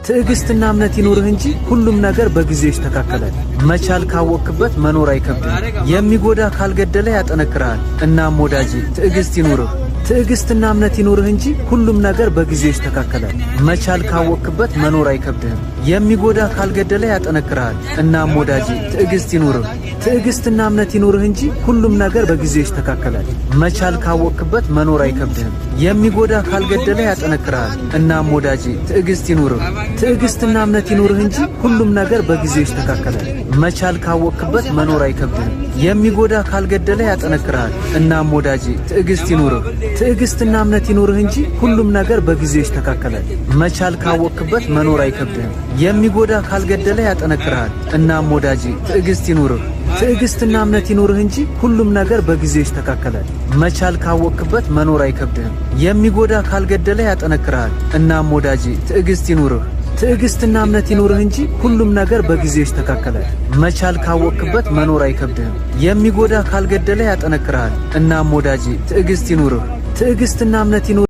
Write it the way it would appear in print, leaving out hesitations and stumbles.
ትዕግስትና እምነት ይኑርህ እንጂ ሁሉም ነገር በጊዜው ይስተካከላል። መቻል ካወቅክበት መኖር አይከብድም። የሚጎዳ ካልገደለ ያጠነክራል። እናም ወዳጄ ትዕግስት ይኑርህ። ትዕግስትና እምነት ይኑርህ እንጂ ሁሉም ነገር በጊዜው ይስተካከላል። መቻል ካወቅክበት መኖር አይከብድም። የሚጎዳ ካልገደለ ያጠነክራል። እናም ወዳጄ ትዕግስት ይኑርህ። ትዕግስትና እምነት ይኑርህ እንጂ ሁሉም ነገር በጊዜው ይስተካከላል። መቻል ካወቅክበት መኖር አይከብድም። የሚጎዳ ካልገደለ ያጠነክራል። እናም ወዳጄ ትዕግስት ይኑርህ። ትዕግስትና እምነት ይኑርህ እንጂ ሁሉም ነገር በጊዜው ይስተካከላል። መቻል ካወቅክበት መኖር አይከብድም። የሚጎዳ ካልገደለ ያጠነክራል። እናም ወዳጄ ትዕግስት ይኑርህ። ትዕግስትና እምነት ይኑርህ እንጂ ሁሉም ነገር በጊዜው ይስተካከላል። መቻል ካወቅክበት መኖር አይከብድም። የሚጎዳ ካልገደለ ያጠነክራል። እናም ወዳጄ ትዕግስት ይኑርህ። ትዕግስትና እምነት ይኑርህ እንጂ ሁሉም ነገር በጊዜው ይስተካከላል። መቻል ካወቅክበት መኖር አይከብድም። የሚጎዳ ካልገደለ ያጠነክራል። እናም ወዳጄ ትዕግስት ይኑርህ። ትዕግስትና እምነት ይኑርህ እንጂ ሁሉም ነገር በጊዜው ይስተካከላል። መቻል ካወቅክበት መኖር አይከብድም። የሚጎዳ ካልገደለ ያጠነክራል። እናም ወዳጄ ትዕግስት ይኑርህ። ትዕግስትና እምነት ይኑርህ